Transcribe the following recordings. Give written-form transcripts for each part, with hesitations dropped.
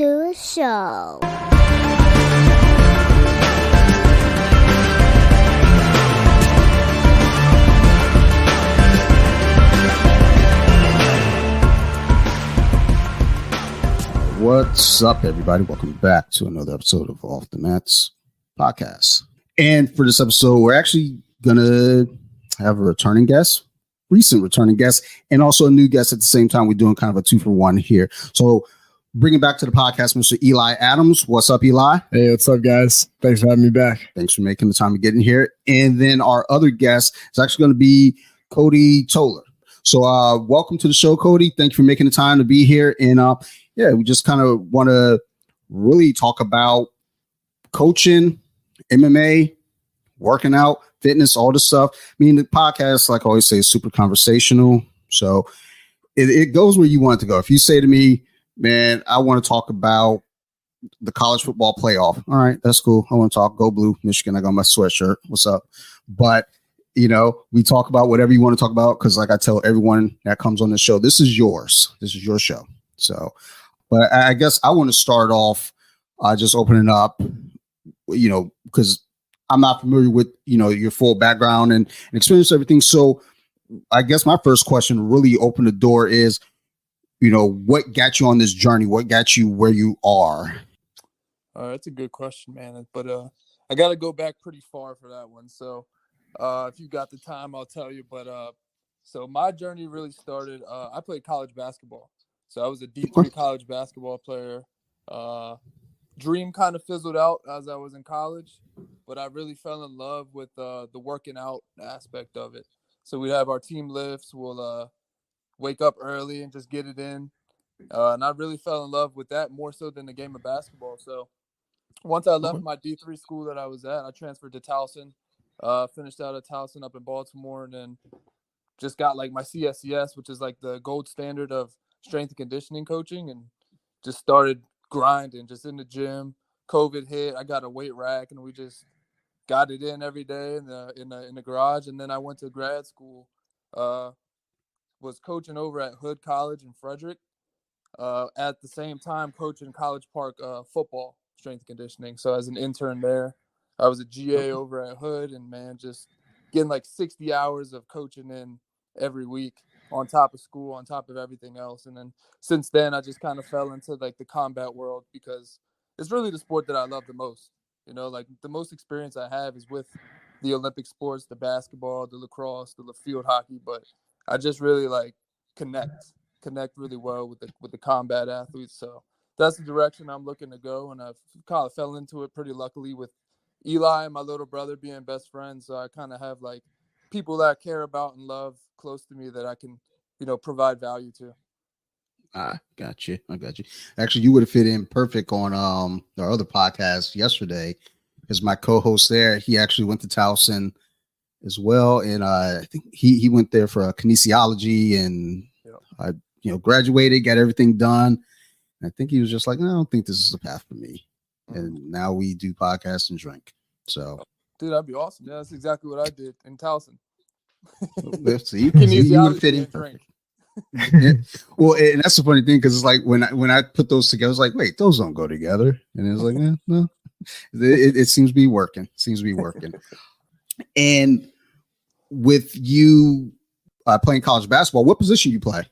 to the show. What's up, everybody? Welcome back to another episode of Off the Mats podcast. And for this episode, we're actually going to have a recent returning guest, and also a new guest at the same time. We're doing kind of a 2-for-1 here. So bringing back to the podcast, Mr. Eli Adams. What's up, Eli? Hey, what's up, guys? Thanks for having me back. Thanks for making the time to get in here. And then our other guest is actually going to be Cody Toler. So welcome to the show, Cody. Thank you for making the time to be here. And we just kind of want to really talk about coaching, MMA, working out, fitness, all this stuff. I mean, the podcast, like I always say, is super conversational. So it goes where you want it to go. If you say to me, man, I want to talk about the college football playoff. All right, that's cool. I want to talk Go Blue, Michigan. I got my sweatshirt. What's up? But, we talk about whatever you want to talk about because, like I tell everyone that comes on the show, this is yours. This is your show. So, but I guess I want to start off just opening up, because I'm not familiar with, your full background and experience, everything. So I guess my first question to really open the door is, what got you on this journey? What got you where you are? That's a good question, man. But I got to go back pretty far for that one. So if you got the time, I'll tell you. But so my journey really started. I played college basketball. So I was a D3 college basketball player. Dream kind of fizzled out as I was in college, but I really fell in love with the working out aspect of it. So we'd have our team lifts. We'll wake up early and just get it in. And I really fell in love with that more so than the game of basketball. So once I left my D3 school that I was at, I transferred to Towson, finished out at Towson up in Baltimore, and then just got like my CSCS, which is like the gold standard of strength and conditioning coaching, and just started grinding just in the gym. COVID hit, I got a weight rack, and we just got it in every day in the garage. And then I went to grad school, was coaching over at Hood College in Frederick, at the same time coaching College Park football strength and conditioning. So as an intern there, I was a GA over at Hood, and man, just getting like 60 hours of coaching in every week on top of school, on top of everything else. And then since then, I just kind of fell into like the combat world because it's really the sport that I love the most. Like the most experience I have is with the Olympic sports, the basketball, the lacrosse, the field hockey, but I just really like connect really well with the combat athletes. So that's the direction I'm looking to go. And I've kind of fell into it pretty luckily with Eli and my little brother being best friends. So I kind of have like people that I care about and love close to me that I can, provide value to. I got you. Actually, you would have fit in perfect on our other podcast yesterday, because my co-host there, he actually went to Towson as well, and I think he went there for kinesiology and graduated, got everything done. And I think he was just like, no, I don't think this is the path for me. And now we do podcasts and drink. So, dude, that'd be awesome. Yeah, that's exactly what I did in Towson. So you would fit in perfect. Yeah. Well, and that's the funny thing, because it's like when I put those together, I was like, wait, those don't go together. And it was like, no, it seems to be working. And with you playing college basketball, what position you play?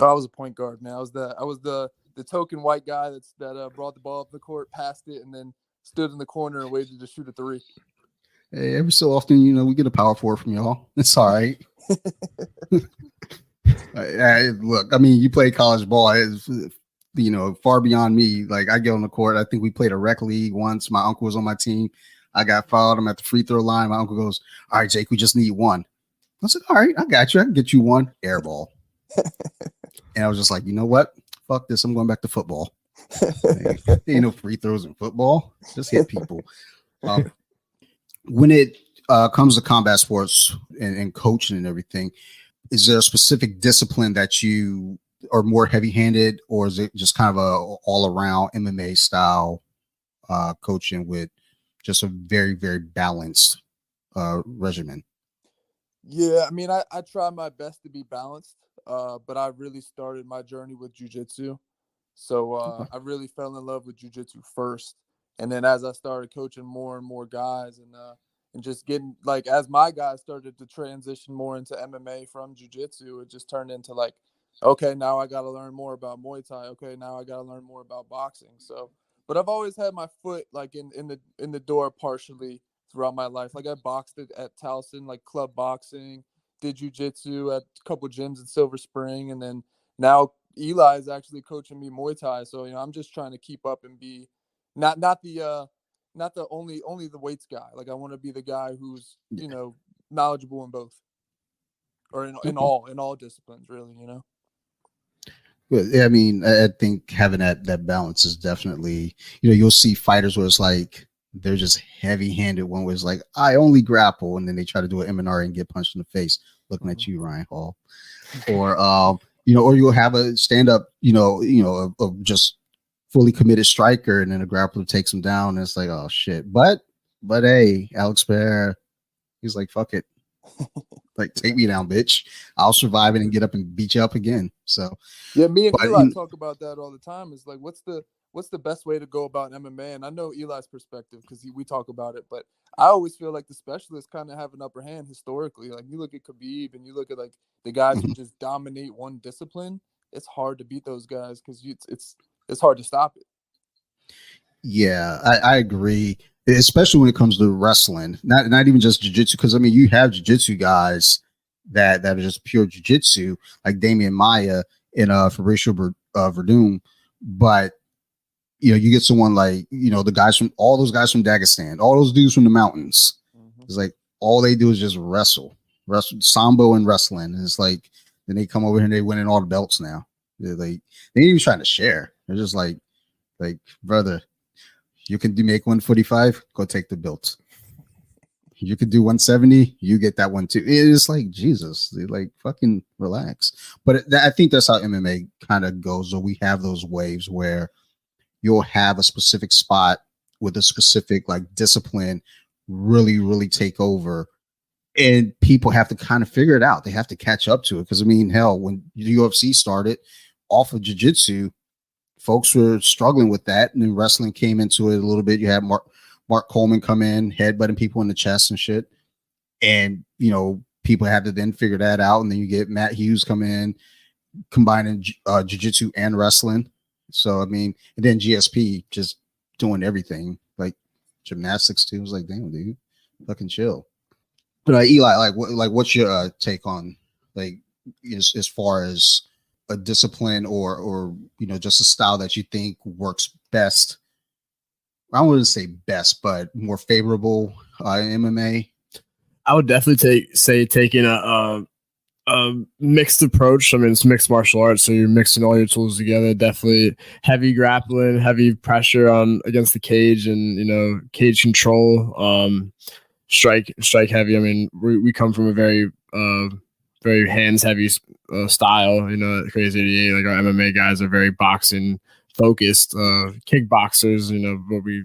I was a point guard, man. I was the token white guy that brought the ball up the court, passed it, and then stood in the corner and waited to shoot a three. Hey, every so often, we get a power forward from y'all. It's all right. Look, I mean, you play college ball. It's, far beyond me. Like, I get on the court. I think we played a rec league once. My uncle was on my team. I got fouled. I'm at the free throw line. My uncle goes, all right, Jake, we just need one. I was like, all right, I got you. I can get you one. Air ball. And I was just like, you know what? Fuck this. I'm going back to football. Ain't no free throws in football. Just hit people. When it comes to combat sports and coaching and everything, is there a specific discipline that you are more heavy-handed, or is it just kind of a all-around MMA style coaching with just a very, very balanced regimen? Yeah, I mean, I try my best to be balanced, but I really started my journey with jiu-jitsu. So Okay. I really fell in love with jiu-jitsu first. And then as I started coaching more and more guys and just getting like as my guys started to transition more into MMA from jiu-jitsu, it just turned into like, okay, now I got to learn more about Muay Thai. Okay, now I got to learn more about boxing. So, but I've always had my foot like in the door partially throughout my life. Like I boxed at Towson, like club boxing, did jiu-jitsu at a couple gyms in Silver Spring, and then now Eli is actually coaching me Muay Thai. So, I'm just trying to keep up and be not the only the weights guy. Like I want to be the guy who's, knowledgeable in both or in Okay. all disciplines really. But yeah, I mean, I think having that balance is definitely, you'll see fighters where it's like they're just heavy-handed. One where it's like, I only grapple, and then they try to do an MNR and get punched in the face. Looking at you, Ryan Hall, or or you'll have a stand-up, of just fully committed striker, and then a grappler takes him down, and it's like, oh shit. But hey, Alex Bear, he's like, fuck it. Like, take me down, bitch. I'll survive it and get up and beat you up again. So, Yeah, me and but Eli talk about that all the time. Is like, what's the best way to go about MMA? And I know Eli's perspective because we talk about it, but I always feel like the specialists kind of have an upper hand historically. Like you look at Khabib and you look at like the guys who just dominate one discipline. It's hard to beat those guys because it's hard to stop it. Yeah, I agree. Especially when it comes to wrestling, not even just jiu-jitsu, because I mean you have jiu-jitsu guys that are just pure jiu-jitsu, like Damian Maya and Fabricio Verdum, but you get someone like the guys from all those guys from Dagestan, all those dudes from the mountains. It's like all they do is just wrestle sambo and wrestling, and it's like then they come over here and they winning all the belts now. They're like they ain't even trying to share. They're just like brother. You can make 145, go take the belt. You could do 170, you get that one too. It's like Jesus, like fucking relax. But I think that's how MMA kind of goes. So we have those waves where you'll have a specific spot with a specific like discipline really, really take over, and people have to kind of figure it out. They have to catch up to it because I mean, hell, when the UFC started off of jiu-jitsu, folks were struggling with that, and then wrestling came into it a little bit. You had Mark Coleman come in, headbutting people in the chest and shit, and people had to then figure that out. And then you get Matt Hughes come in, combining jiu-jitsu and wrestling. So I mean, and then GSP just doing everything like gymnastics too. It was like, damn, dude, fucking chill. But Eli, what's your take on like as far as a discipline or just a style that you think works best? I don't want to say best, but more favorable in MMA. I would definitely taking a mixed approach. I mean, it's mixed martial arts, so you're mixing all your tools together. Definitely heavy grappling, heavy pressure on against the cage, and cage control. Strike heavy. I mean, we come from a very hands heavy style. Crazy 88. Like our MMA guys are very boxing focused. Kickboxers, but we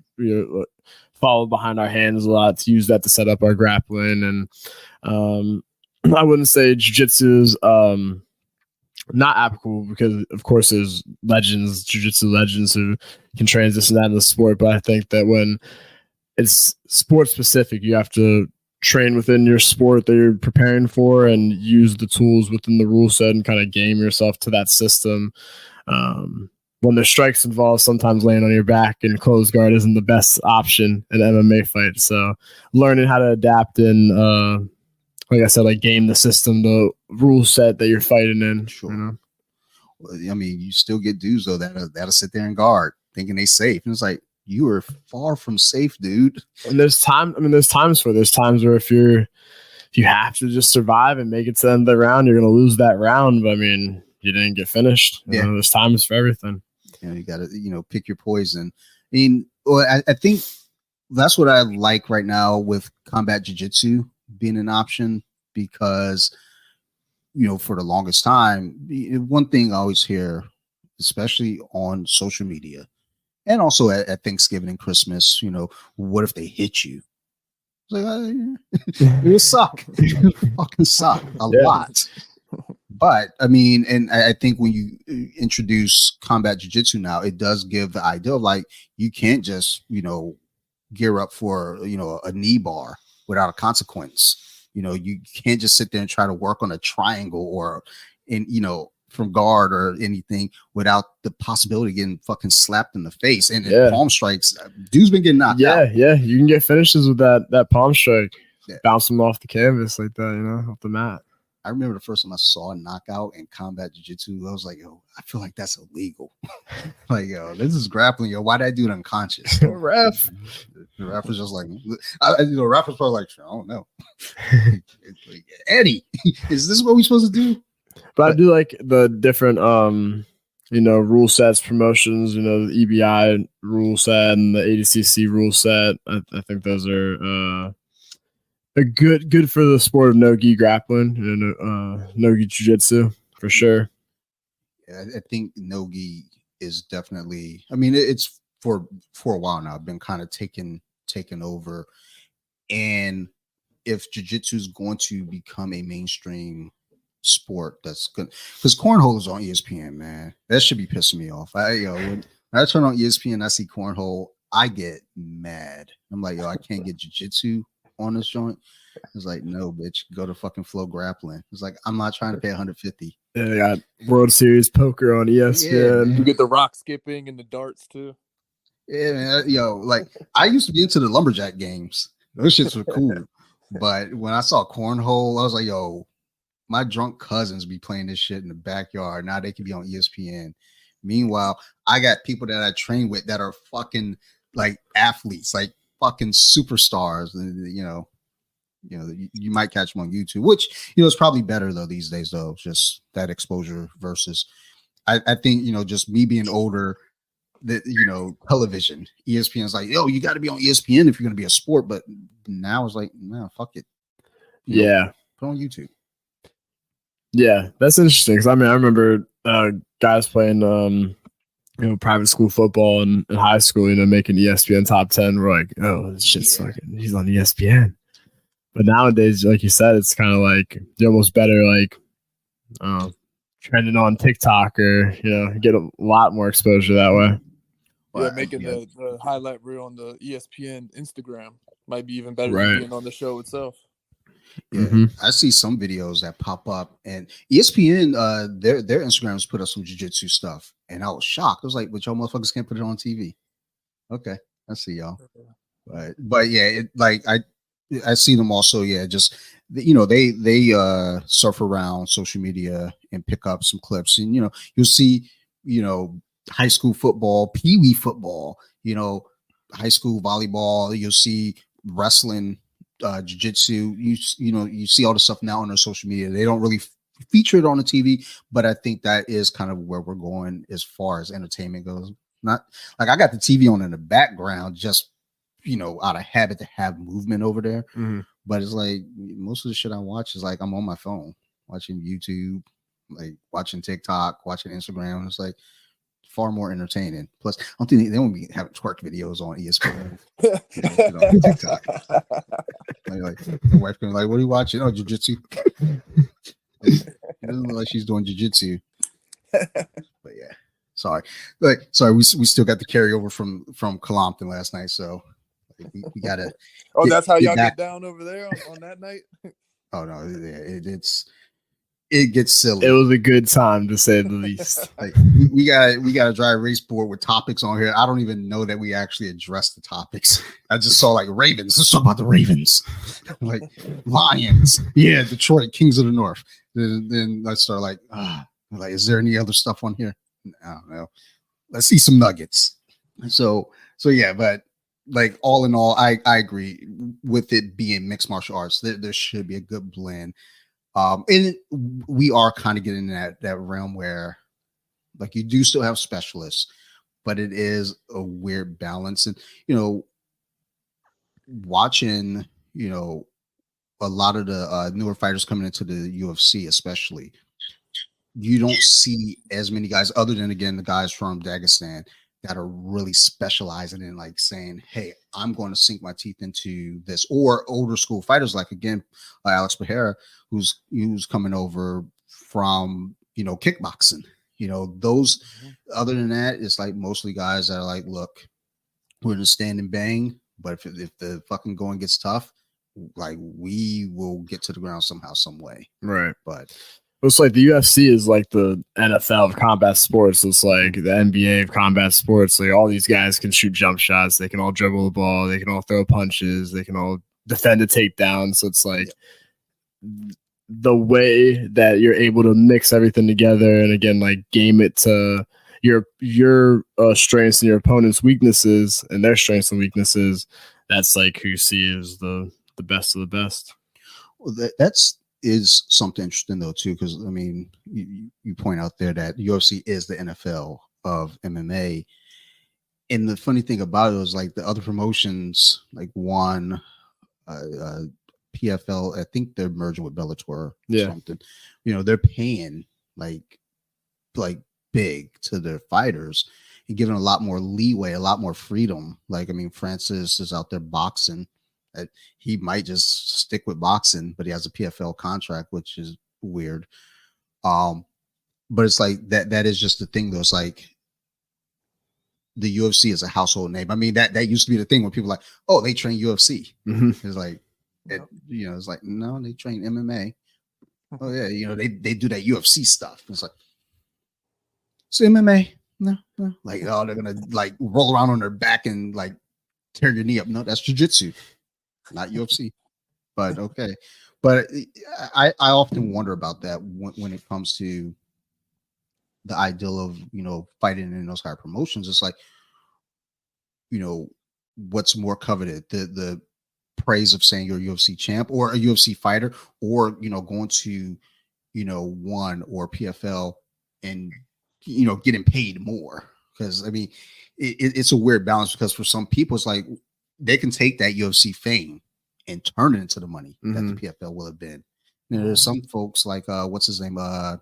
follow behind our hands a lot to use that to set up our grappling. And I wouldn't say jiu-jitsu is not applicable because, of course, there's jiu-jitsu legends who can transition that into the sport. But I think that when it's sport specific, you have to train within your sport that you're preparing for and use the tools within the rule set and kind of game yourself to that system. When there's strikes involved, sometimes laying on your back and closed guard isn't the best option in an MMA fight. So learning how to adapt and, like I said, like game the system, the rule set that you're fighting in. Sure. I mean, you still get dudes though that'll sit there and guard thinking they safe. And it's like, you are far from safe, dude. And there's times where if you have to just survive and make it to the end of the round, you're going to lose that round. But I mean, you didn't get finished. There's times for everything. You got to, pick your poison. I mean, I think that's what I like right now with combat jiu-jitsu being an option because, for the longest time, one thing I always hear, especially on social media, and also at Thanksgiving and Christmas, what if they hit you? It's like, it would suck. It would fucking suck a lot. But I mean, and I think when you introduce combat jiu-jitsu now, it does give the idea of like you can't just, gear up for, a knee bar without a consequence. You can't just sit there and try to work on a triangle or from guard or anything without the possibility of getting fucking slapped in the face and palm strikes. Dude's been getting knocked out. Yeah, you can get finishes with that palm strike. Bounce them off the canvas like that, off the mat. I remember the first time I saw a knockout in combat jiu-jitsu, I was like, yo, I feel like that's illegal. Like, yo, this is grappling. Yo, why did I do it unconscious? Ref. The ref was just like, ref was probably like, I don't know. Like, Eddie, is this what we're supposed to do? But I do like the different, rule sets, promotions, the EBI rule set and the ADCC rule set. I think those are good for the sport of no-gi grappling and no-gi jiu-jitsu for sure. Yeah, I think no-gi is definitely, I mean, it's for a while now, I've been kind of taken over. And if jiu-jitsu is going to become a mainstream sport, that's good, because cornhole is on ESPN, man. That should be pissing me off. When I turn on ESPN, I see cornhole, I get mad. I'm like, yo, I can't get jiu-jitsu on this joint. It's like, no, bitch, go to fucking Flow Grappling. It's like, I'm not trying to pay $150. Yeah, they got World Series poker on ESPN. Yeah, you get the rock skipping and the darts too. Yeah, man. Yo, like I used to be into the lumberjack games. Those shits were cool. But when I saw cornhole, I was like, yo, my drunk cousins be playing this shit in the backyard. Now they can be on ESPN. Meanwhile, I got people that I train with that are fucking like athletes, like fucking superstars. You might catch them on YouTube, which is probably better though these days. Though just that exposure versus, I think just me being older, that television, ESPN is like, yo, you got to be on ESPN if you're gonna be a sport. But now it's like, no, fuck it. Put on YouTube. Yeah, that's interesting because I remember guys playing private school football in high school, making ESPN top 10. We're like, oh, this shit's fucking, he's on ESPN. But nowadays, like you said, it's kind of like you're almost better like trending on TikTok or get a lot more exposure that way. Yeah, making the highlight reel on the ESPN Instagram might be even better than being on the show itself. Yeah, I see some videos that pop up, and ESPN, their Instagrams put up some jiu-jitsu stuff, and I was shocked. I was like, "But y'all motherfuckers can't put it on TV." Okay, I see y'all, but yeah, I see them also. Yeah, just they surf around social media and pick up some clips, and you'll see high school football, pee-wee football, high school volleyball. You'll see wrestling, jiu-jitsu. You see all the stuff now on their social media. They don't really feature it on the TV, but I think that is kind of where we're going as far as entertainment goes. Not like I got the TV on in the background just out of habit to have movement over there. But it's like most of the shit I watch is like I'm on my phone watching YouTube, like watching TikTok, watching Instagram. It's like far more entertaining. Plus, I don't think they won't be having twerk videos on ESPN. On TikTok. Like my wife can like, what are you watching? Oh, jiu-jitsu. It doesn't look like she's doing jiu-jitsu. But yeah. Sorry. We still got the carryover from Colompton last night, so we gotta. Oh, that's how y'all get down over there on that night. Oh no, it gets silly. It was a good time to say the least. Like we got a dry erase board with topics on here. I don't even know that we actually addressed the topics. I just saw like Ravens. Let's talk about the Ravens. Like Lions. Yeah, Detroit, Kings of the North. Then let's start like is there any other stuff on here? I don't know. Let's see some nuggets. So yeah, but like all in all, I agree with it being mixed martial arts. There should be a good blend. And we are kind of getting in that realm where like you do still have specialists, but it is a weird balance. And watching a lot of the newer fighters coming into the UFC, especially, you don't see as many guys other than again the guys from Dagestan that are really specializing in like saying, hey, I'm going to sink my teeth into this, or older school fighters like again Alex Pereira, who's coming over from, kickboxing. Those, other than that, it's like mostly guys that are like, look, we're gonna stand and bang, but if the fucking going gets tough, like we will get to the ground somehow, some way. Right. But it's like the UFC is like the NFL of combat sports. It's like the NBA of combat sports. Like all these guys can shoot jump shots. They can all dribble the ball. They can all throw punches. They can all defend a takedown. So it's like the way that you're able to mix everything together and again, like game it to your strengths and your opponent's weaknesses and their strengths and weaknesses. That's like who you see as the best of the best. Well, is something interesting though too, because I mean, you point out there that UFC is the NFL of MMA, and the funny thing about it was like the other promotions, like one, PFL, I think they're merging with Bellator or something. They're paying like big to their fighters and giving a lot more leeway, a lot more freedom. Like, I mean, Francis is out there boxing. He might just stick with boxing, but he has a PFL contract, which is weird. But it's like that is just the thing though. It's like the UFC is a household name. I mean, that used to be the thing when people are like, oh, they train UFC. Mm-hmm. It's like, it's like, no, they train MMA. Oh yeah, they do that UFC stuff. It's like, it's MMA. No. Like, oh, they're gonna like roll around on their back and like tear your knee up. No, that's jiu-jitsu, not UFC. But okay. But I often wonder about that when it comes to the ideal of fighting in those higher promotions. It's like, what's more coveted, the praise of saying you're a UFC champ or a UFC fighter, or going to one or PFL and getting paid more. Because I mean, it's a weird balance, because for some people it's like they can take that UFC fame and turn it into the money that the PFL will have been. And there's some folks like what's his name? God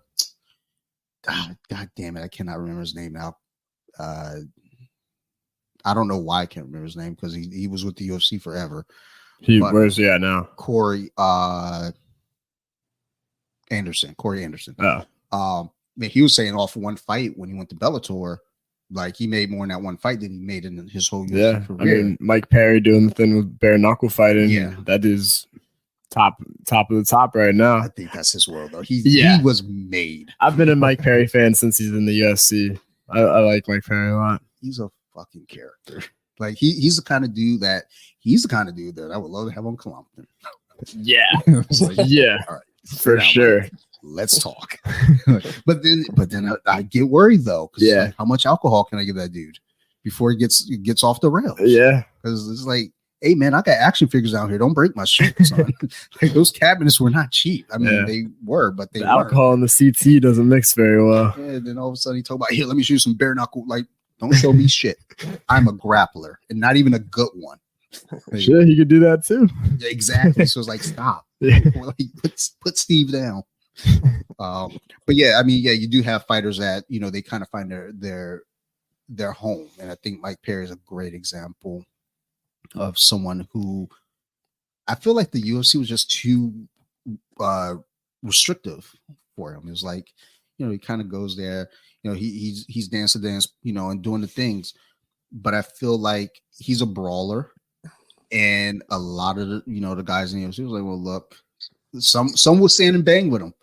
damn it, I cannot remember his name now. I don't know why I can't remember his name, because he was with the UFC forever. Where's he at now? Corey Anderson. Oh. He was saying off one fight when he went to Bellator, like he made more in that one fight than he made in his whole UFC career. I mean, Mike Perry doing the thing with bare knuckle fighting. Yeah, that is top of the top right now. I think that's his world though. He was made. I've been a Mike Perry fan since he's in the UFC. I like Mike Perry a lot. He's a fucking character. Like he's the kind of dude that I would love to have on Columbia. Yeah. Like, yeah. All right. For sure. Mike. Let's talk. but then I get worried though. Yeah. Like, how much alcohol can I give that dude before he gets off the rails? Yeah. Because it's like, hey man, I got action figures out here. Don't break my shit, son. Like those cabinets were not cheap. I mean, they were, but the alcohol in the CT doesn't mix very well. Yeah. Then all of a sudden he talk about, here, let me shoot some bare knuckle. Like, don't show me shit. I'm a grappler, and not even a good one. Like, sure, he could do that too. Exactly. So it's like, stop. Yeah. Like, put Steve down. But yeah, I mean, yeah, you do have fighters that they kind of find their home, and I think Mike Perry is a great example of someone who I feel like the UFC was just too restrictive for him. It was like, he kind of goes there, he's dance to dance, and doing the things, but I feel like he's a brawler, and a lot of the guys in the UFC was like, well, look, some will stand and bang with him,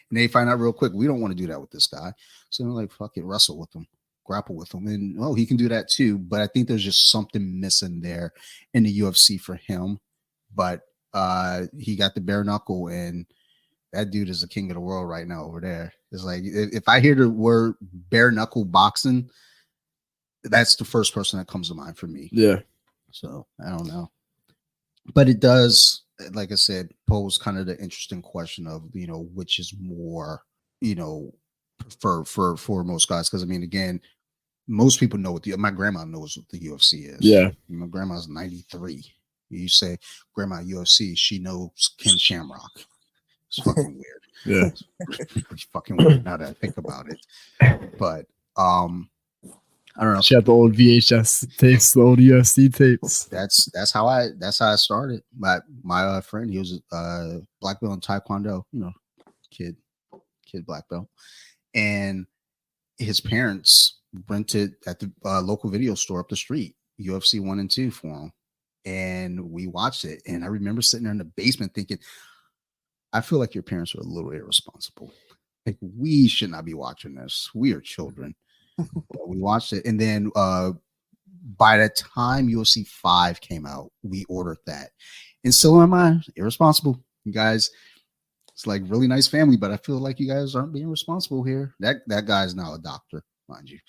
and they find out real quick, we don't want to do that with this guy. So they're like, fuck it, wrestle with him, grapple with him, and he can do that too. But I think there's just something missing there in the UFC for him. But he got the bare knuckle, and that dude is the king of the world right now over there. It's like, if I hear the word bare knuckle boxing, that's the first person that comes to mind for me. Yeah. So I don't know, but it does, like I said, pose kind of the interesting question of which is more for most guys. Because I mean, again, most people know my grandma knows what the UFC is. Yeah, my grandma's 93. You say grandma UFC, she knows Ken Shamrock. It's fucking weird. Yeah, it's fucking weird now that I think about it. But I don't know. She had the old VHS tapes, the old UFC tapes. That's how I started. My friend, he was black belt in Taekwondo. Kid kid black belt, and his parents rented at the local video store up the street UFC 1 and 2 for him, and we watched it. And I remember sitting there in the basement thinking, I feel like your parents are a little irresponsible. Like, we should not be watching this. We are children. But we watched it, and then by the time UFC 5 came out, we ordered that. And still in my mind, irresponsible. You guys, it's like really nice family, but I feel like you guys aren't being responsible here. That guy is now a doctor, mind you.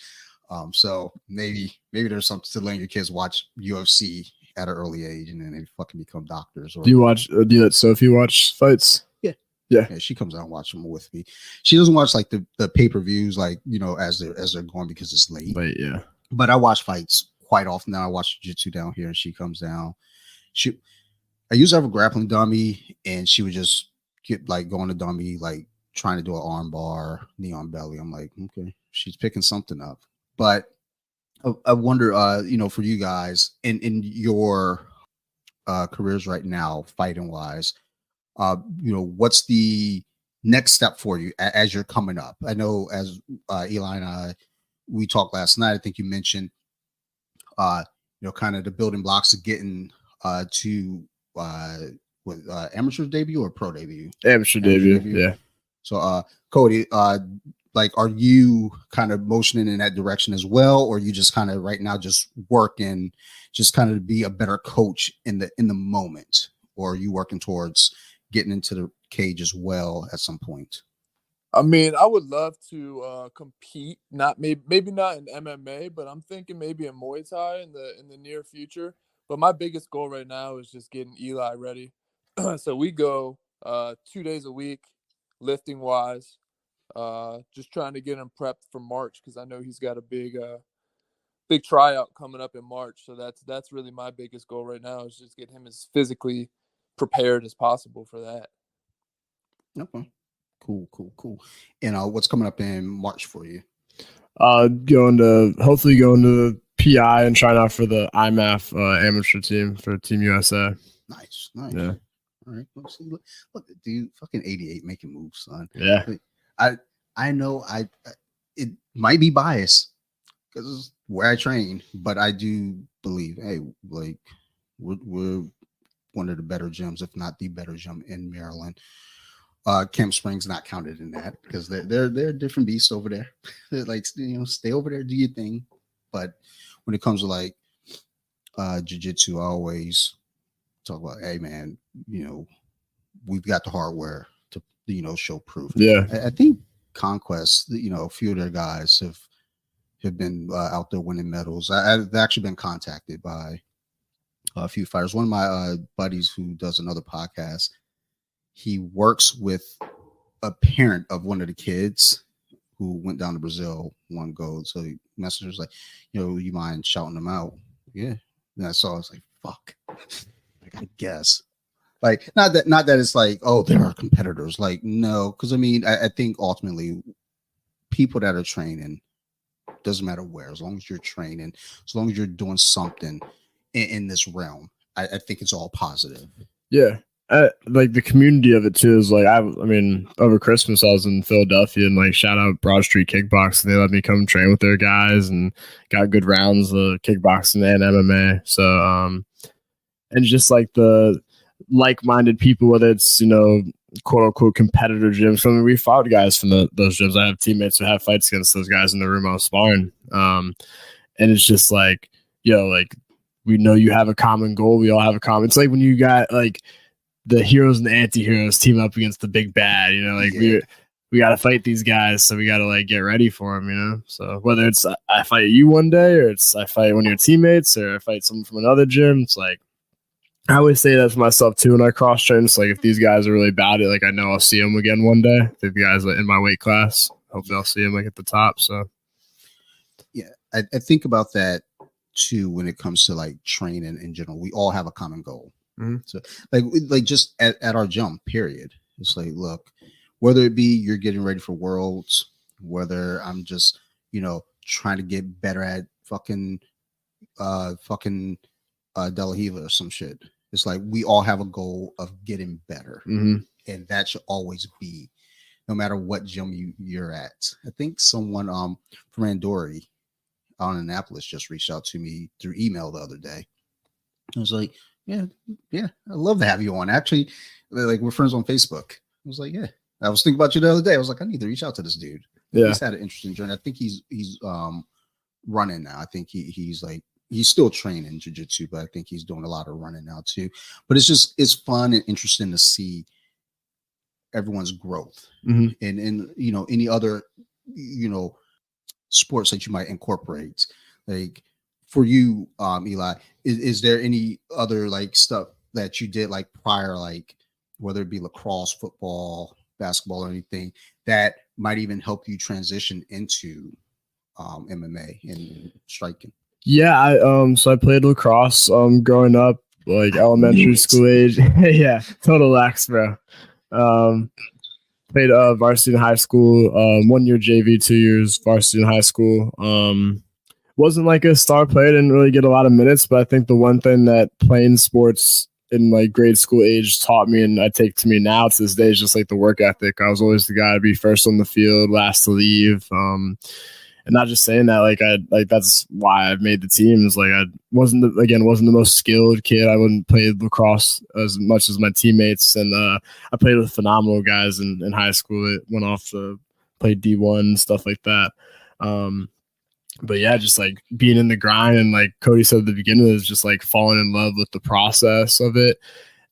So maybe there's something to letting your kids watch UFC at an early age, and then they fucking become doctors. Or do you let Sophie watch fights? Yeah, she comes out and watches them with me. She doesn't watch like the pay-per-views, like, you know, as they're going, because it's late. But I watch fights quite often now. I watch jiu-jitsu down here, and she comes down. I used to have a grappling dummy, and she would just get like going to dummy, like trying to do an arm bar, knee on belly. I'm like, okay, she's picking something up. But I wonder, you know, for you guys in your careers right now, fighting wise, you know, what's the next step for you as you're coming up? I know, as Eli and I, we talked last night, I think you mentioned, you know, kind of the building blocks of getting to amateur debut or pro debut? Amateur debut. Yeah. So, Cody, like, are you kind of motioning in that direction as well, or you just kind of right now just working, just kind of to be a better coach in the moment, or are you working towards getting into the cage as well at some point? I mean, I would love to compete. Not maybe not in MMA, but I'm thinking maybe in Muay Thai in the near future. But my biggest goal right now is just getting Eli ready. So we go 2 days a week, lifting wise. Just trying to get him prepped for March, because I know he's got a big tryout coming up in March. So that's really my biggest goal right now, is just get him as physically prepared as possible for that. Okay. Cool. And what's coming up in March for you? Hopefully going to PI and trying out for the IMAF amateur team for Team USA. Nice. Yeah. All right. Look, dude, fucking 88 making moves, son. Yeah. I know it might be biased because it's where I train, but I do believe, hey, like, we're one of the better gyms, if not the better gym in Maryland. Camp Springs not counted in that, because they're different beasts over there. They're like, you know, stay over there, do your thing. But when it comes to like jiu-jitsu, I always talk about, hey man, you know, we've got the hardware to, you know, show proof. Yeah. I think Conquest, you know, a few of their guys have been out there winning medals. I've actually been contacted by a few fighters. One of my buddies who does another podcast, he works with a parent of one of the kids who went down to Brazil, won gold. So he messaged like, you know, you mind shouting them out? Yeah. And I saw, I was like, fuck. Like, I guess. Like, not that it's like, oh, there are competitors. Like, no, because I mean, I think ultimately people that are training, doesn't matter where, as long as you're training, as long as you're doing something in this realm, I think it's all positive. Yeah. Like the community of it too is like, I mean, over Christmas I was in Philadelphia, and like, shout out Broad Street Kickboxing. They let me come train with their guys and got good rounds of kickboxing and MMA. So, and just like the like-minded people, whether it's, you know, quote unquote competitor gyms. I mean, we fought guys from those gyms. I have teammates who have fights against those guys in the room I was sparring. And it's just like, yo, like, we know you have a common goal. We all have a common. It's like when you got like the heroes and the anti-heroes team up against the big bad, you know, like we got to fight these guys. So we got to like get ready for them, you know? So whether it's I fight you one day, or it's I fight one of your teammates, or I fight someone from another gym, it's like, I always say that to myself too when I cross train. It's like, if these guys are really bad at, like, I know I'll see them again one day. The guys in my weight class, hopefully I'll see them like at the top. So yeah, I think about that too when it comes to like training in general. We all have a common goal. Mm-hmm. So like just at our gym, period. It's like, look, whether it be you're getting ready for worlds, whether I'm just, you know, trying to get better at fucking De La Riva or some shit. It's like we all have a goal of getting better, mm-hmm. and that should always be no matter what gym you're at. I think someone from Randori on Annapolis just reached out to me through email the other day. I was like, yeah, I love to have you on. Actually, like we're friends on Facebook. I was like, yeah. I was thinking about you the other day. I was like, I need to reach out to this dude. Yeah. He's had an interesting journey. I think he's running now. I think he's still training jiu-jitsu, but I think he's doing a lot of running now too. But it's fun and interesting to see everyone's growth. Mm-hmm. And any other sports that you might incorporate. Like for you, Eli, is there any other like stuff that you did like prior, like whether it be lacrosse, football, basketball, or anything that might even help you transition into MMA and striking? Yeah, so I played lacrosse growing up, like elementary school age. Yeah, total lax, bro. Played varsity in high school, 1 year JV, 2 years varsity in high school. Wasn't like a star player, didn't really get a lot of minutes, but I think the one thing that playing sports in like grade school age taught me, and I take to me now to this day, is just like the work ethic. I was always the guy to be first on the field, last to leave. And not just saying that, like that's why I've made the teams. Like I wasn't the most skilled kid. I wouldn't play lacrosse as much as my teammates, and I played with phenomenal guys in high school that went off to play D1 and stuff like that. But yeah, just like being in the grind, and like Cody said at the beginning, is just like falling in love with the process of it,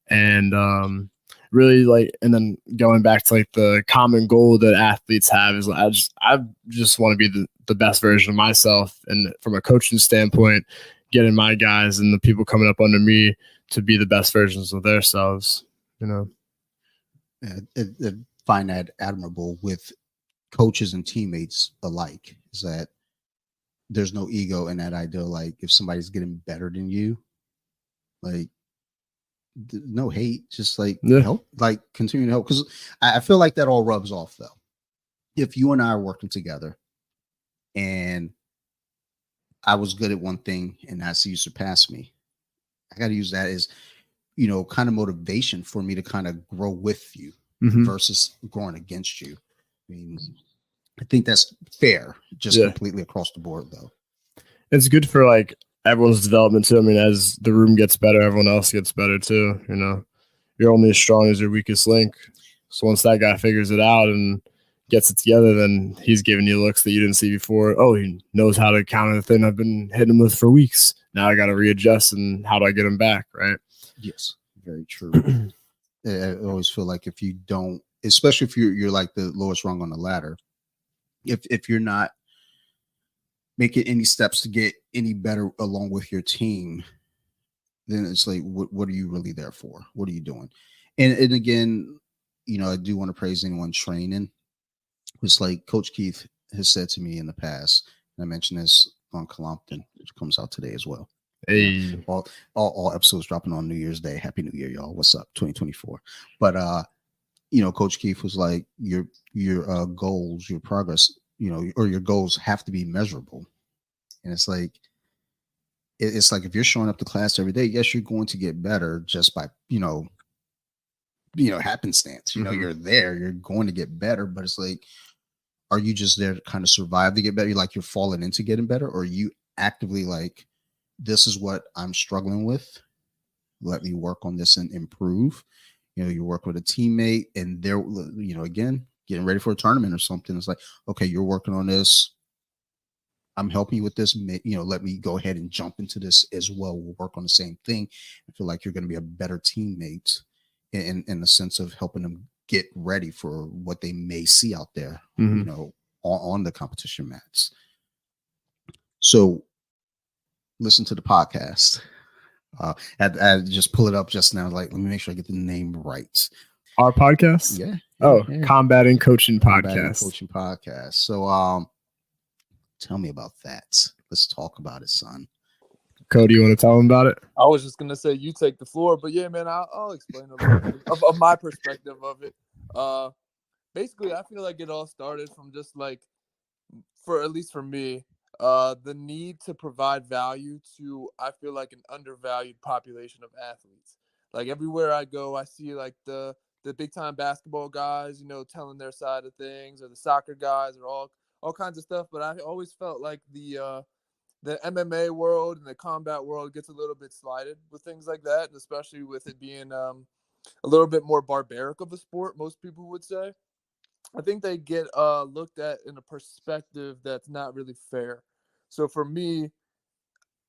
and really like, and then going back to like the common goal that athletes have is I just want to be the best version of myself, and from a coaching standpoint, getting my guys and the people coming up under me to be the best versions of themselves. I find that admirable with coaches and teammates alike, is that there's no ego in that idea. Like if somebody's getting better than you, like no hate, just like help, like continue to help. Because I feel like that all rubs off though. If you and I are working together and I was good at one thing and I see you surpass me, I got to use that as, kind of motivation for me to kind of grow with you versus growing against you. I mean, I think that's fair, just completely across the board though. It's good for like everyone's development too. I mean, as the room gets better, everyone else gets better too. You're only as strong as your weakest link. So once that guy figures it out and gets it together, then he's giving you looks that you didn't see before. Oh, he knows how to counter the thing I've been hitting him with for weeks. Now I got to readjust, and how do I get him back? Right. Yes. Very true. I always feel like if you don't, especially if you're like the lowest rung on the ladder, if you're not making any steps to get any better along with your team, then it's like, what are you really there for? What are you doing? And again, I do want to praise anyone training. It's like Coach Keith has said to me in the past, and I mentioned this on Columpton, which comes out today as well. Hey. Yeah. All episodes dropping on New Year's Day. Happy New Year, y'all. What's up? 2024. But Coach Keith was like, your goals, your progress, or your goals have to be measurable. And it's like if you're showing up to class every day, yes, you're going to get better just by happenstance. You're there, you're going to get better, but it's like, are you just there to kind of survive to get better? Like you're falling into getting better, or are you actively like, this is what I'm struggling with, let me work on this and improve? You work with a teammate and they're, again, getting ready for a tournament or something. It's like, okay, you're working on this, I'm helping you with this, let me go ahead and jump into this as well. We'll work on the same thing. I feel like you're going to be a better teammate in the sense of helping them get ready for what they may see out there, on the competition mats. So listen to the podcast. I just pull it up just now. Like, let me make sure I get the name right. Our podcast? Yeah. Combating Coaching Podcast. Coaching Podcast. So, tell me about that. Let's talk about it, son. Cody, you want to tell him about it? I was just gonna say you take the floor, but yeah, man, I'll explain a little bit of my perspective of it. Basically, I feel like it all started from just like, at least for me, the need to provide value to, I feel like, an undervalued population of athletes. Like everywhere I go, I see like the the big time basketball guys, you know, telling their side of things, or the soccer guys, or all kinds of stuff. But I always felt like the MMA world and the combat world gets a little bit slighted with things like that, and especially with it being a little bit more barbaric of a sport, most people would say. I think they get looked at in a perspective that's not really fair. So for me,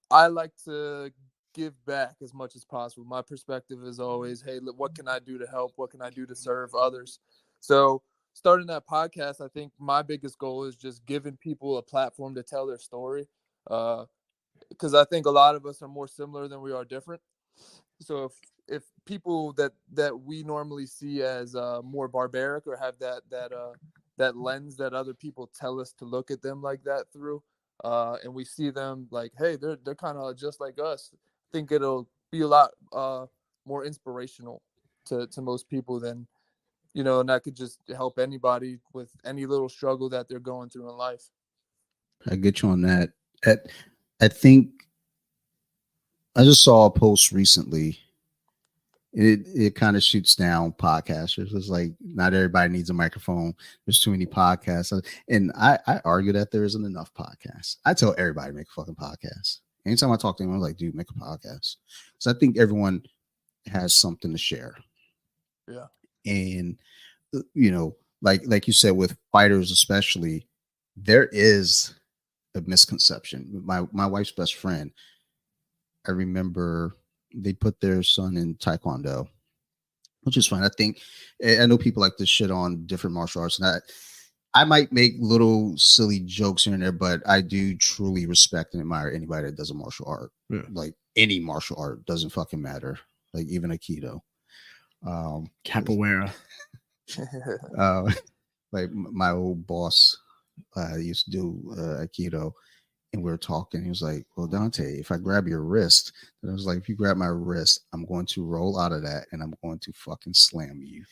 I like to give back as much as possible. My perspective is always, hey, look, what can I do to help? What can I do to serve others? So starting that podcast, I think my biggest goal is just giving people a platform to tell their story. Because I think a lot of us are more similar than we are different. So if people that we normally see as more barbaric, or have that lens that other people tell us to look at them like that through, and we see them like, hey, they're kind of just like us, I think it'll be a lot more inspirational to most people than, you know, and that could just help anybody with any little struggle that they're going through in life. I get you on that. I think I just saw a post recently. It kind of shoots down podcasters. It's like not everybody needs a microphone. There's too many podcasts, and I argue that there isn't enough podcasts. I tell everybody to make a fucking podcast. Anytime I talk to them, I'm like, dude, make a podcast. So I think everyone has something to share. Yeah, and you know, like you said, with fighters especially, there is a misconception. My wife's best friend, I remember they put their son in taekwondo, which is fine. I know people like to shit on different martial arts, and I might make little silly jokes here and there, but I do truly respect and admire anybody that does a martial art. Yeah. Like any martial art doesn't fucking matter. Like even Aikido, Capoeira. Like my old boss used to do Aikido, and we were talking. He was like, well, Dante, if I grab your wrist, and I was like, if you grab my wrist, I'm going to roll out of that and I'm going to fucking slam you.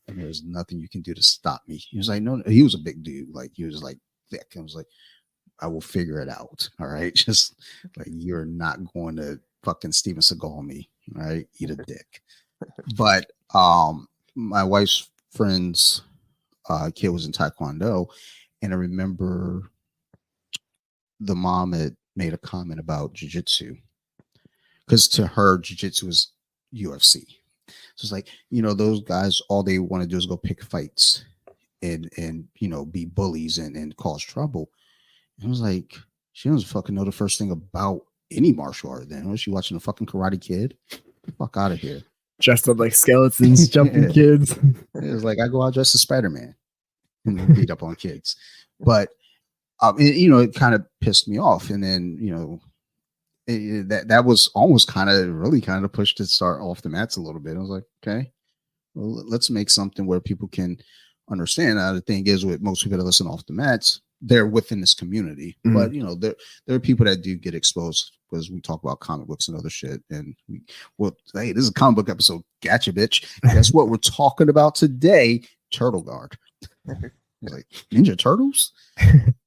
And there's nothing you can do to stop me. He was like, no, he was a big dude. Like he was like thick. I was like, I will figure it out. All right. Just like, you're not going to fucking Steven Seagal me. All right. Eat a dick. But my wife's friend's kid was in Taekwondo. And I remember the mom had made a comment about jiu-jitsu, because to her, jiu-jitsu is UFC. So it's like, you know, those guys, all they want to do is go pick fights and you know, be bullies and cause trouble. And I was like, she doesn't fucking know the first thing about any martial art. Then was she watching a fucking Karate Kid? Get the fuck out of here. Dressed up like skeletons, jumping kids. It was like, I go out dressed as Spider-Man and beat up on kids. But you know, it kind of pissed me off. And then, you know, that was almost really kind of pushed to start off the mats a little bit. I was like, okay, well, let's make something where people can understand. Now, the thing is, with most people that listen off the mats, they're within this community. Mm-hmm. But, you know, there are people that do get exposed, because we talk about comic books and other shit. And hey, this is a comic book episode. Gotcha, bitch. Guess what we're talking about today? Turtle Guard. Like Ninja Turtles.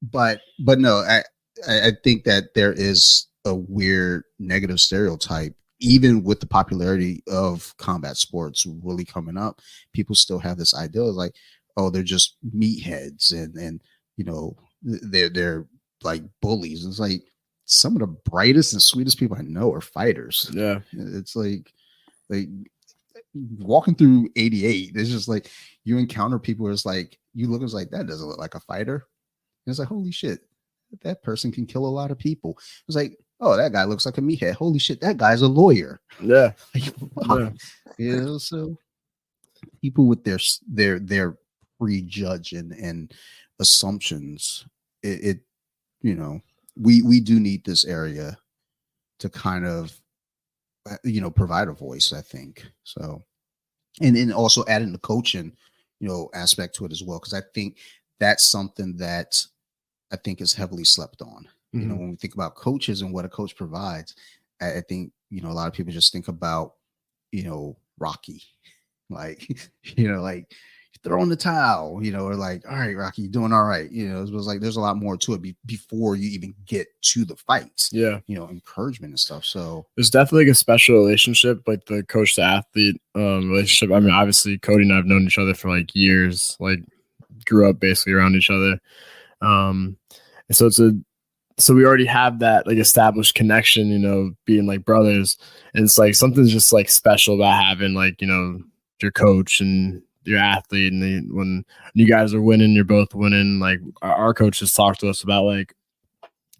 But no, I think that there is a weird negative stereotype, even with the popularity of combat sports really coming up. People still have this idea of like, oh, they're just meatheads, and you know, they're like bullies. It's like some of the brightest and sweetest people I know are fighters. Yeah, it's like walking through 88. It's just like you encounter people where it's like you look, it's like, that doesn't look like a fighter. And it's like, holy shit, that person can kill a lot of people. It's like, oh, that guy looks like a meathead. Holy shit, that guy's a lawyer. Yeah. Yeah. You know, so people with their prejudge and assumptions, it you know, we do need this area to kind of, you know, provide a voice, I think. So, and then also adding the coaching, you know, aspect to it as well, because I think that's something that I think is heavily slept on. Mm-hmm. You know, when we think about coaches and what a coach provides, I think, you know, a lot of people just think about, you know, Rocky, like, you know, like throw in the towel, or like, all right, Rocky, you're doing all right. It was like there's a lot more to it before you even get to the fights. Yeah. Encouragement and stuff. So there's definitely like a special relationship, like the coach to athlete relationship. I mean, obviously Cody and I have known each other for like years, like grew up basically around each other. And so we already have that like established connection, being like brothers. And it's like something's just like special about having like, your coach and your athlete. And when you guys are winning, you're both winning. Like our coach has talked to us about like,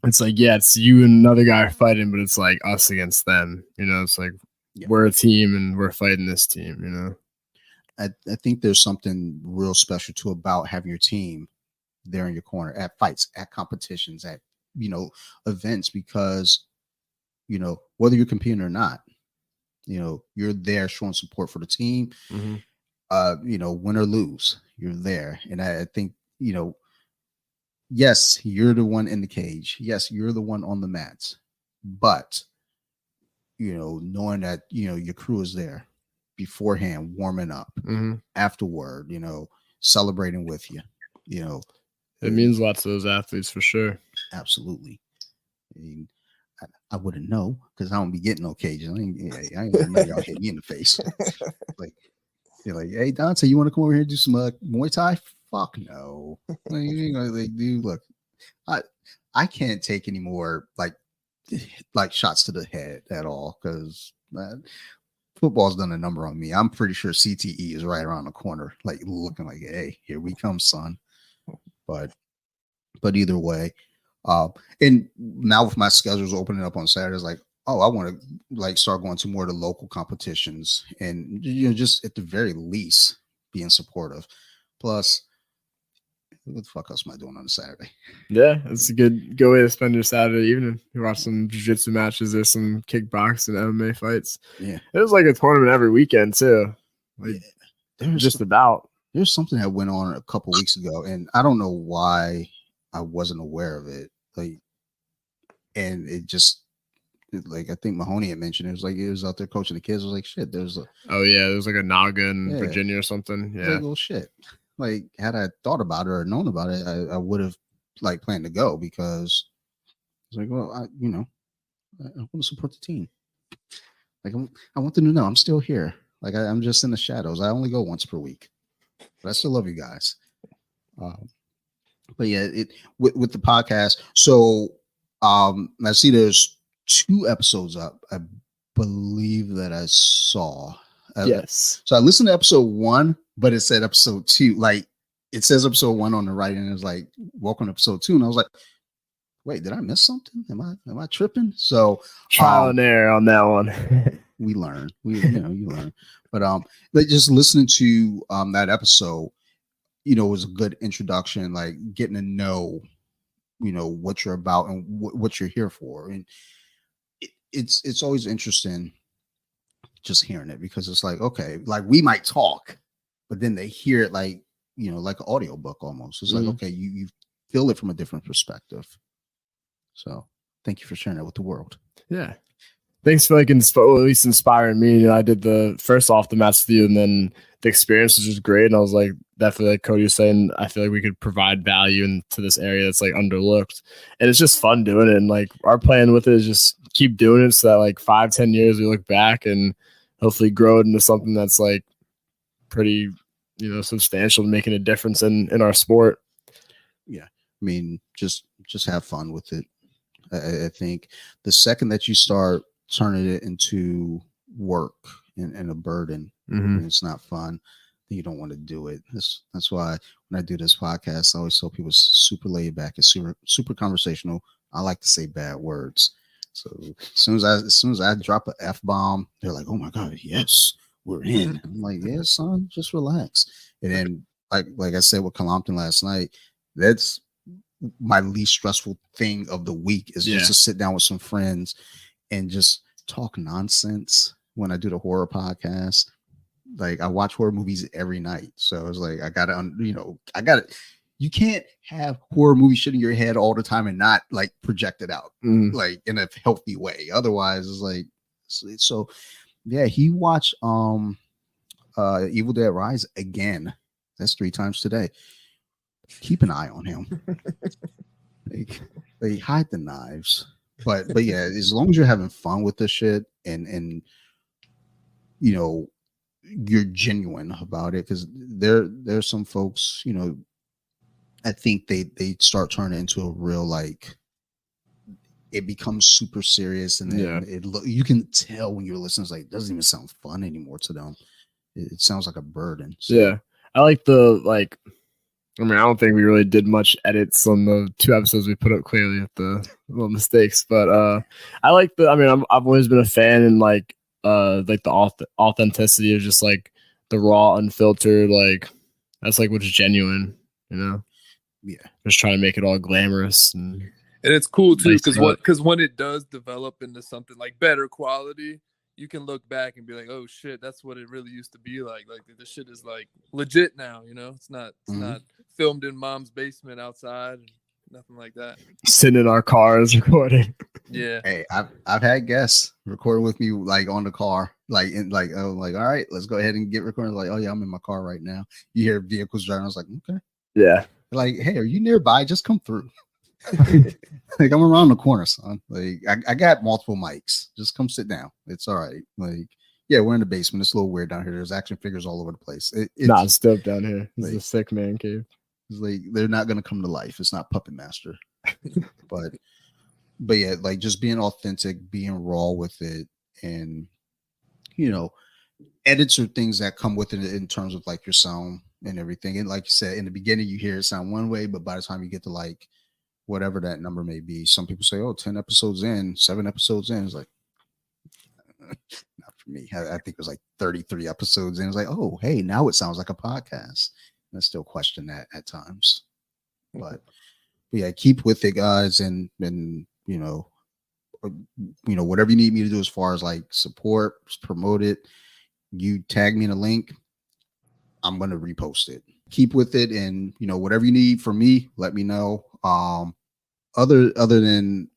it's like, yeah, it's you and another guy are fighting, but it's like us against them. It's like we're a team and we're fighting this team, I think there's something real special too about having your team there in your corner at fights, at competitions, at events, because whether you're competing or not, you're there showing support for the team. Mm-hmm. Win or lose, you're there. And I think yes, you're the one in the cage, yes, you're the one on the mats, but knowing that your crew is there beforehand, warming up, mm-hmm. afterward, celebrating with you, it means a lot to those athletes for sure. Absolutely. I wouldn't know because I don't be getting no cages. I ain't gonna know y'all hit me in the face. Like, you're like, hey Dante, you want to come over here and do some Muay Thai? Fuck no. Like, dude, look, I can't take any more like shots to the head at all, because football's done a number on me. I'm pretty sure CTE is right around the corner, like looking like, hey, here we come, son. But either way, and now with my schedules opening up on Saturdays, like, oh, I want to like start going to more of the local competitions, and just at the very least being supportive. Plus, what the fuck else am I doing on a Saturday? Yeah, it's a good way to spend your Saturday evening. You watch some jiu-jitsu matches, there's some kickboxing, MMA fights. Yeah, it was like a tournament every weekend too. Like, there's something that went on a couple weeks ago, and I don't know why I wasn't aware of it. Like, and it just like, I think Mahoney had mentioned it was like, he was out there coaching the kids. I was like, shit, there's like a Naga in Virginia or something. Yeah, like, well, shit. Like, had I thought about it or known about it, I would have like planned to go, because it's like, well, I want to support the team. Like, I want them to know I'm still here. Like, I'm just in the shadows. I only go once per week, but I still love you guys. But yeah, with the podcast. So I see there's 2 episodes up, I believe, that I saw. Yes. So I listened to episode 1, but it said episode 2. Like, it says episode 1 on the right, and it was like, welcome to episode 2. And I was like, wait, did I miss something? Am I tripping? So trial and error on that one. We learn. You learn. But just listening to that episode, was a good introduction, like getting to know, what you're about and what you're here for. And it's always interesting just hearing it, because it's like, okay, like we might talk, but then they hear it like, like an audio book almost. It's like, okay, you feel it from a different perspective. So thank you for sharing that with the world. Yeah. Thanks for like at least inspiring me. I did the first off the mats with you, and then the experience was just great. And I was like, definitely, like Cody was saying, I feel like we could provide value into this area that's like underlooked, and it's just fun doing it. And like our plan with it is just keep doing it, so that like 5-10 years we look back and hopefully grow it into something that's like pretty, substantial, making a difference in our sport. Yeah, I mean, just have fun with it. I think the second that you start turning it into work and a burden, and it's not fun, then you don't want to do it. That's why when I do this podcast, I always tell people it's super laid back, it's super conversational. I like to say bad words. So as soon as I drop an F-bomb, they're like, oh my God, yes, we're in. I'm like, yeah, son, just relax. And then like I said with Columpton last night, that's my least stressful thing of the week, is just to sit down with some friends and just talk nonsense when I do the horror podcast. Like, I watch horror movies every night. So it's like, you can't have horror movie shit in your head all the time and not like project it out like in a healthy way. Otherwise it's like, so yeah, he watched Evil Dead Rise again. That's 3 times today. Keep an eye on him. They hide the knives. But yeah, as long as you're having fun with this shit and you know you're genuine about it, because there's some folks, I think they start turning into a real like it becomes super serious, and then you can tell when you're listening, it's like it doesn't even sound fun anymore to them. It sounds like a burden. So. Yeah, I like I mean, I don't think we really did much edits on the 2 episodes we put up. Clearly, with the little mistakes, but I like I mean, I've always been a fan, and like the authenticity of just like the raw, unfiltered, like that's like what's genuine, Yeah, just trying to make it all glamorous and it's cool too nice because when it does develop into something like better quality, you can look back and be like, oh shit, that's what it really used to be like. Like this shit is like legit now, It's not filmed in mom's basement outside, nothing like that. Sitting in our cars recording. Yeah. Hey, I've had guests recording with me like on the car, like all right, let's go ahead and get recording. Like, oh yeah, I'm in my car right now. You hear vehicles driving. I was like, okay. Yeah. Like, hey, are you nearby? Just come through. Like I'm around the corner, son. Like I got multiple mics. Just come sit down. It's all right. Like, yeah, we're in the basement. It's a little weird down here. There's action figures all over the place. It's dope down here. It's like, a sick man cave. It's like they're not gonna come to life. It's not Puppet Master. but yeah, like just being authentic, being raw with it, and edits are things that come with it in terms of like your sound and everything. And like you said, in the beginning you hear it sound one way, but by the time you get to like whatever that number may be, some people say, oh, 10 episodes in, 7 episodes in. It's like, not for me. I think it was like 33 episodes in. It's like, oh, hey, now it sounds like a podcast. And I still question that at times. But yeah, keep with it, guys. And whatever you need me to do as far as like support, promote it, you tag me in a link, I'm going to repost it. Keep with it. And, whatever you need from me, let me know. Other than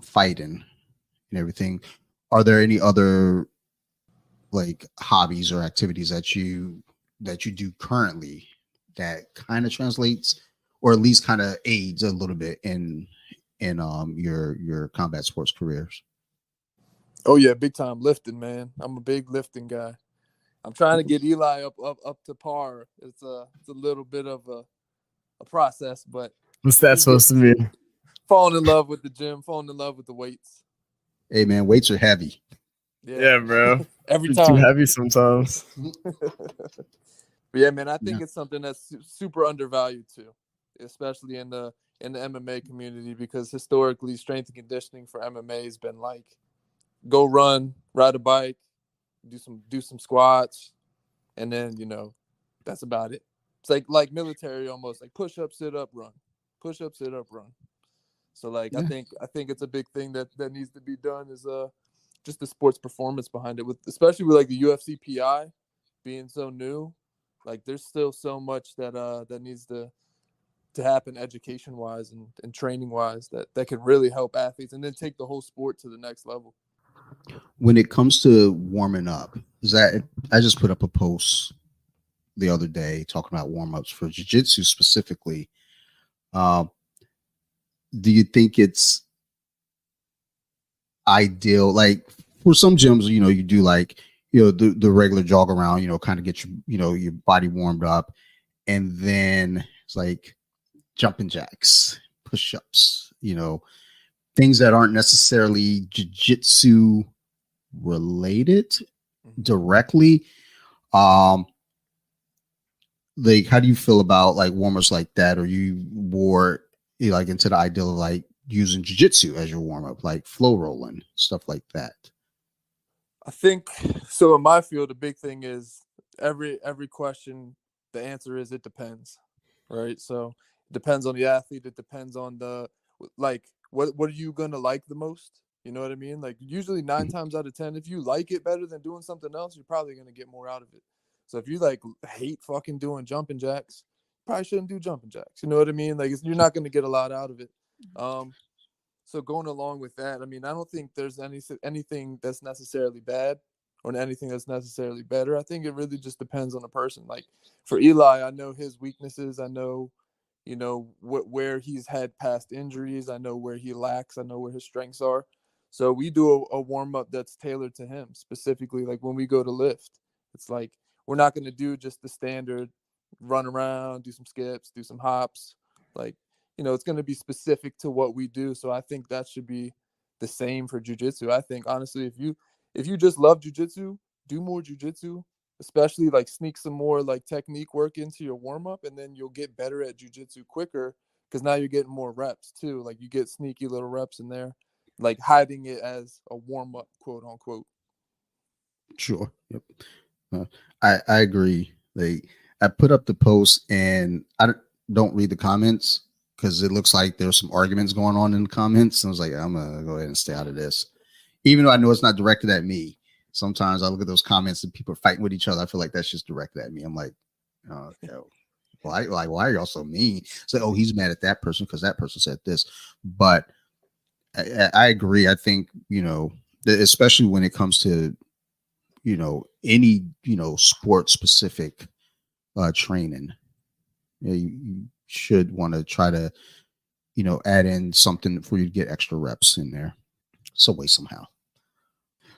fighting and everything, are there any other like hobbies or activities that you do currently that kind of translates or at least kind of aids a little bit in your combat sports careers? Oh yeah, big time lifting, man. I'm a big lifting guy. I'm trying to get Eli up to par. It's a little bit of a process, but what's that supposed to mean? Falling in love with the gym, falling in love with the weights. Hey man, weights are heavy. Yeah, bro. Every time. Too heavy sometimes. But yeah, man, I think it's something that's super undervalued too, especially in the MMA community, because historically strength and conditioning for MMA has been like go run, ride a bike, do some squats, and then that's about it. It's like military almost, like push up, sit up, run, push up, sit up, run. So like I think it's a big thing that needs to be done is just the sports performance behind it, especially with like the UFC PI being so new. Like there's still so much that needs to happen education wise and training wise that could really help athletes and then take the whole sport to the next level. When it comes to warming up, I just put up a post the other day talking about warm-ups for jiu-jitsu specifically. Do you think it's ideal? Like for some gyms, you do like, the regular jog around, kind of get your body warmed up. And then it's like jumping jacks, push-ups, things that aren't necessarily jiu-jitsu related directly. Like, how do you feel about like warm-ups like that? Or you more like into the ideal of like using jiu-jitsu as your warm-up, like flow rolling, stuff like that? I think so. In my field, the big thing is every question, the answer is it depends, right? So it depends on the athlete. It depends on the like what are you gonna like the most? You know what I mean? Like usually 9 times out of 10, if you like it better than doing something else, you're probably gonna get more out of it. So if you like hate fucking doing jumping jacks, you probably shouldn't do jumping jacks. You know what I mean? Like you're not gonna get a lot out of it. So going along with that, I mean, I don't think there's anything that's necessarily bad or anything that's necessarily better. I think it really just depends on the person. Like for Eli, I know his weaknesses. I know, where he's had past injuries. I know where he lacks. I know where his strengths are. So we do a warm up that's tailored to him specifically. Like when we go to lift, it's like we're not going to do just the standard run around, do some skips, do some hops. Like, it's going to be specific to what we do. So I think that should be the same for jiu-jitsu. I think honestly, if you just love jiu-jitsu, do more jiu-jitsu, especially like sneak some more like technique work into your warm-up, and then you'll get better at jiu-jitsu quicker because now you're getting more reps too. Like you get sneaky little reps in there, like hiding it as a warm-up, quote unquote. Sure. Yep. I agree. I put up the post and I don't read the comments because it looks like there's some arguments going on in the comments. And I was like, I'm gonna go ahead and stay out of this, even though I know it's not directed at me. Sometimes I look at those comments and people are fighting with each other. I feel like that's just directed at me. I'm like, why are y'all so mean? It's like, oh, he's mad at that person because that person said this. But I agree. I think, especially when it comes to, any, sport specific training, you should want to try to, add in something for you to get extra reps in there some way, somehow.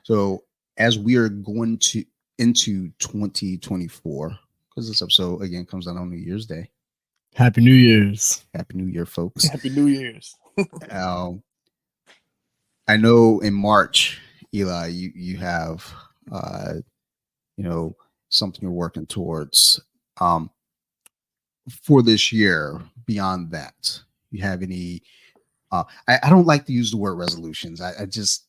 So as we are going into 2024, because this episode again comes out on New Year's Day. Happy New Year's. Happy New Year, folks. Happy New Year's. I know in March, Eli, you have something you're working towards. For this year, beyond that, you have any? I don't like to use the word resolutions. I just,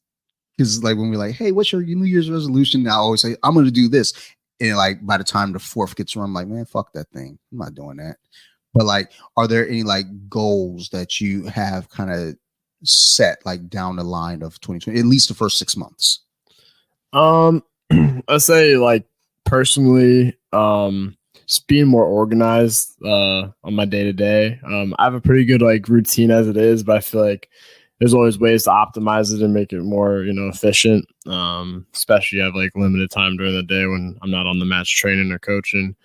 because like when we're like, hey, what's your New Year's resolution? I always say I'm going to do this, and like by the time the fourth gets around, I'm like, man, fuck that thing. I'm not doing that. But like, are there any like goals that you have kind of set like down the line of 2020, at least the first 6 months? I say like personally, just being more organized on my day to day. I have a pretty good like routine as it is, but I feel like there's always ways to optimize it and make it more, efficient. Especially I have like limited time during the day when I'm not on the match training or coaching.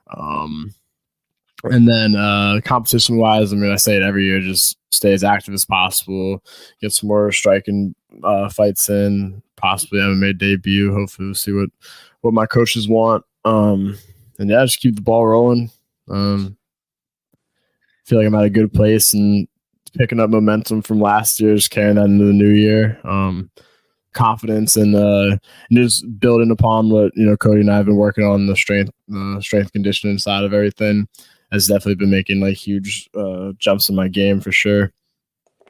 And then competition wise, I mean, I say it every year, just stay as active as possible, get some more striking fights in, possibly MMA debut. Hopefully we'll see what my coaches want. And yeah, just keep the ball rolling. Feel like I'm at a good place and picking up momentum from last year, just carrying that into the new year. Confidence and just building upon what Cody and I have been working on, the strength conditioning side of everything has definitely been making like huge jumps in my game for sure.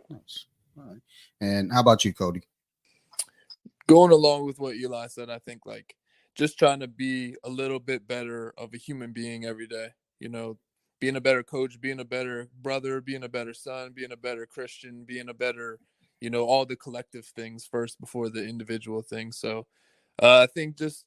Nice. All right. And how about you, Cody? Going along with what Eli said, I think like just trying to be a little bit better of a human being every day, being a better coach, being a better brother, being a better son, being a better Christian, being a better, all the collective things first before the individual things. So I think just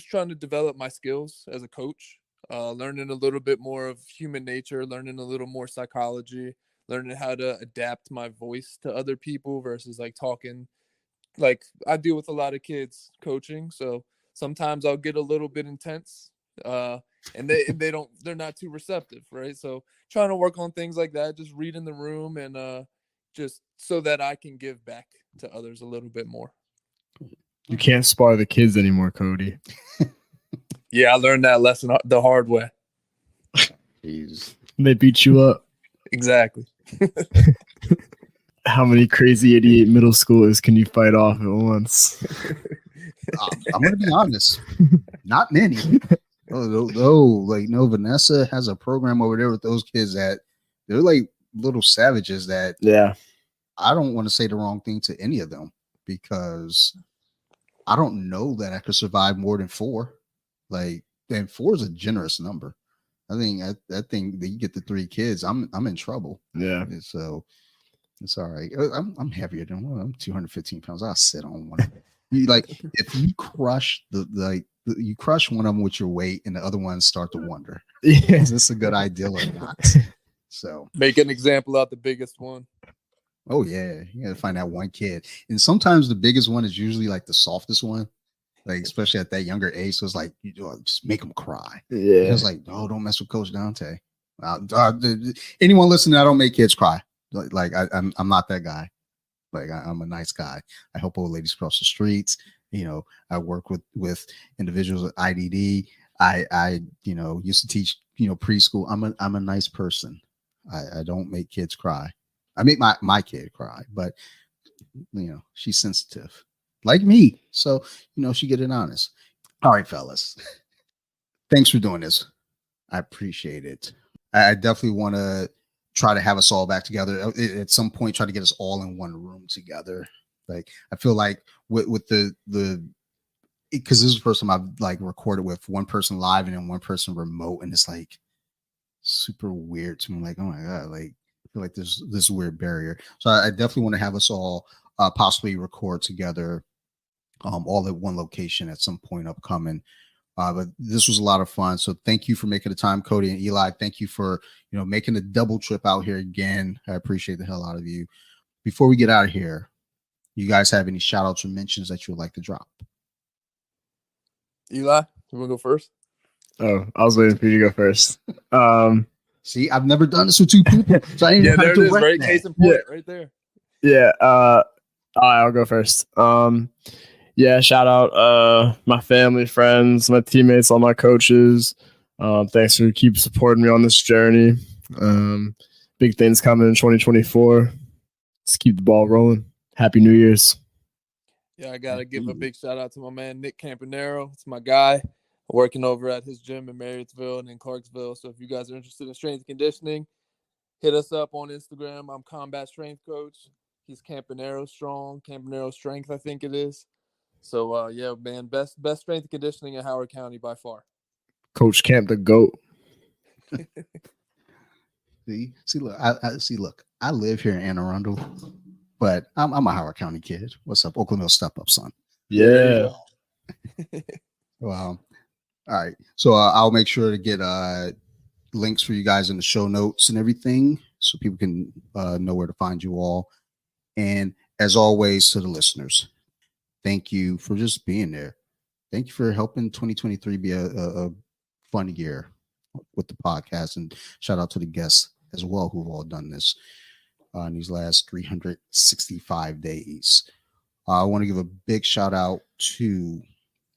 trying to develop my skills as a coach, learning a little bit more of human nature, learning a little more psychology, learning how to adapt my voice to other people versus like talking. Like I deal with a lot of kids coaching, so sometimes I'll get a little bit intense, and they're not too receptive, right? So trying to work on things like that, just reading the room and just so that I can give back to others a little bit more. You can't spar the kids anymore, Cody. Yeah, I learned that lesson the hard way. Jeez. They beat you up. Exactly. How many crazy idiot middle schoolers can you fight off at once? I'm going to be honest. Not many. Vanessa has a program over there with those kids that they're like little savages that I don't want to say the wrong thing to any of them because I don't know that I could survive more than 4. And 4 is a generous number. I think that you get the 3 kids, I'm in trouble. Yeah. So it's all right. I'm heavier than one. I'm 215 pounds. I'll sit on one. If you crush you crush one of them with your weight and the other ones start to wonder, is this a good idea or not? So make an example out the biggest one. Oh yeah, you gotta find that one kid, and sometimes the biggest one is usually like the softest one. like especially at that younger age. So it's like you know, just make them cry. Yeah. It's like, oh, don't mess with Coach Dante. Anyone listening, I don't make kids cry. Like I'm not that guy. Like I'm a nice guy. I help old ladies cross the streets. You know, I work with individuals with IDD. I used to teach preschool. I'm a nice person. I don't make kids cry. I make my kid cry, but she's sensitive like me. So she get it honest. All right, fellas. Thanks for doing this. I appreciate it. I definitely want to try to have us all back together at some point. Try to get us all in one room together. Like I feel like with the because this is the first time I've like recorded with one person live and then one person remote, and it's like super weird to me. Like, oh my god, like I feel like there's this weird barrier. So I definitely want to have us all possibly record together, all at one location at some point upcoming. But this was a lot of fun. So thank you for making the time, Cody and Eli. Thank you for making the double trip out here again. I appreciate the hell out of you. Before we get out of here, you guys have any shout outs or mentions that you would like to drop? Eli, you want to go first? Oh, I was waiting for you to go first. See, I've never done this with two people. So I didn't yeah, there it is, right? that. Case in point, right there. Yeah. I'll go first. Yeah, shout out my family, friends, my teammates, all my coaches. Thanks for keep supporting me on this journey. Big things coming in 2024. Let's keep the ball rolling. Happy New Year's. Yeah, I got to give a big shout out to my man, Nick Campanero. It's my guy. Working over at his gym in Marriottsville and in Clarksville. So if you guys are interested in strength and conditioning, hit us up on Instagram. I'm Combat Strength Coach. He's Campanero Strong, Campanero Strength, I think it is. So, yeah, man, best strength and conditioning in Howard County by far. Coach Camp the GOAT. Look, I live here in Anne Arundel, but I'm a Howard County kid. What's up? Oakland Hill step up, son. Yeah. Wow. All right. So I'll make sure to get links for you guys in the show notes and everything so people can know where to find you all. And as always, to the listeners, thank you for just being there. Thank you for helping 2023 be a fun year with the podcast. And shout out to the guests as well who've all done this in these last 365 days. I want to give a big shout out to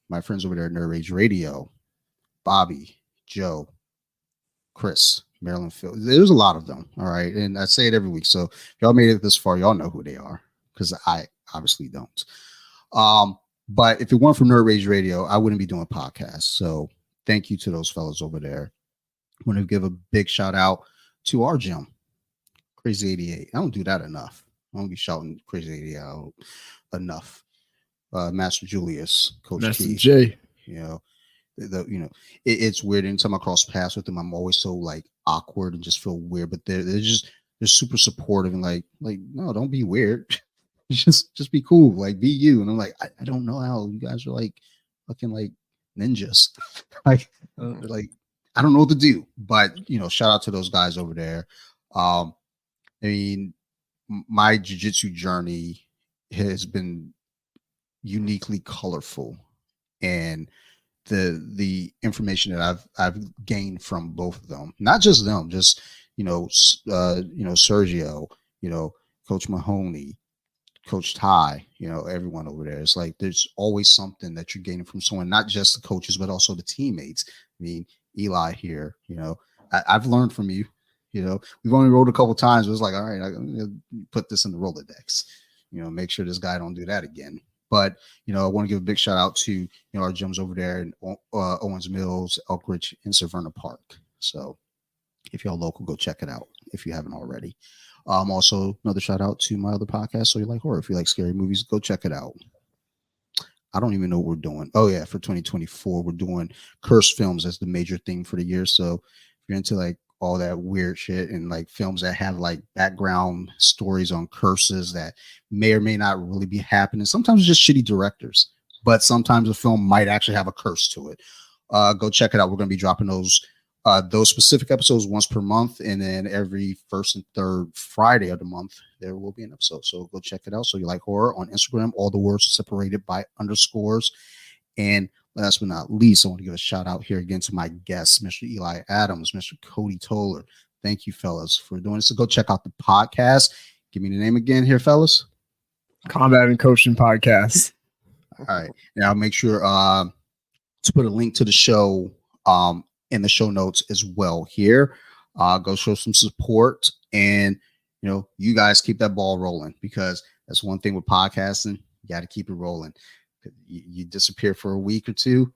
my friends over there at Nerd Rage Radio, Bobby, Joe, Chris, Marilyn, Phil. There's a lot of them. All right. And I say it every week. So if y'all made it this far, y'all know who they are because I obviously don't. But if it weren't for Nerd Rage Radio, I wouldn't be doing podcasts. So thank you to those fellas over there. I want to give a big shout out to our gym, Crazy 88. I don't do that enough. I don't be shouting Crazy 88 out enough. Master Julius, Coach Master Keith, J. It's weird. Anytime I cross paths with them, I'm always so like awkward and just feel weird. But they're super supportive and like no, don't be weird. just be cool. Like be you. And I'm like, I don't know how you guys are like looking like ninjas. like I don't know what to do. But shout out to those guys over there. I mean, my jiu-jitsu journey has been uniquely colorful, and the information that I've gained from both of them, not just them, just Sergio, Coach Mahoney, Coach Ty, everyone over there. It's like there's always something that you're gaining from someone, not just the coaches but also the teammates. I mean, Eli here, I've learned from you. We've only rolled a couple times. It was like, all right, I'm gonna put this in the Rolodex. Make sure this guy don't do that again. But I want to give a big shout out to our gyms over there in Owens Mills, Elk Ridge, and Savannah Park. So if y'all local, go check it out if you haven't already. Also, another shout out to my other podcast, So You Like Horror. If you like scary movies, go check it out. I don't even know what we're doing. Oh yeah, for 2024, we're doing cursed films as the major thing for the year. So if you're into like all that weird shit and like films that have like background stories on curses that may or may not really be happening. Sometimes it's just shitty directors, but sometimes a film might actually have a curse to it. Go check it out. We're going to be dropping those specific episodes once per month. And then every first and third Friday of the month, there will be an episode. So go check it out. So You Like Horror on Instagram. All the words are separated by underscores. And last but not least, I want to give a shout out here again to my guests, Mr. Eli Adams, Mr. Cody Toler. Thank you, fellas, for doing this. So go check out the podcast. Give me the name again here, fellas. Combat and Coaching Podcast. All right. And I'll make sure to put a link to the show in the show notes as well here. Go show some support, and you guys keep that ball rolling, because that's one thing with podcasting. You got to keep it rolling. You disappear for a week or two,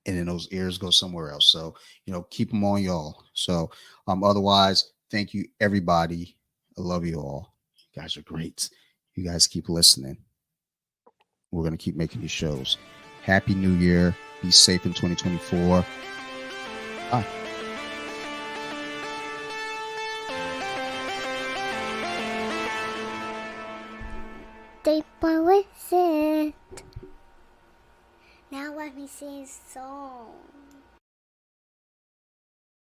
and then those ears go somewhere else. So, keep them on y'all. So, otherwise, thank you, everybody. I love you all. You guys are great. You guys keep listening. We're going to keep making these shows. Happy New Year. Be safe in 2024. Bye. Deep with it. Now let me sing a song.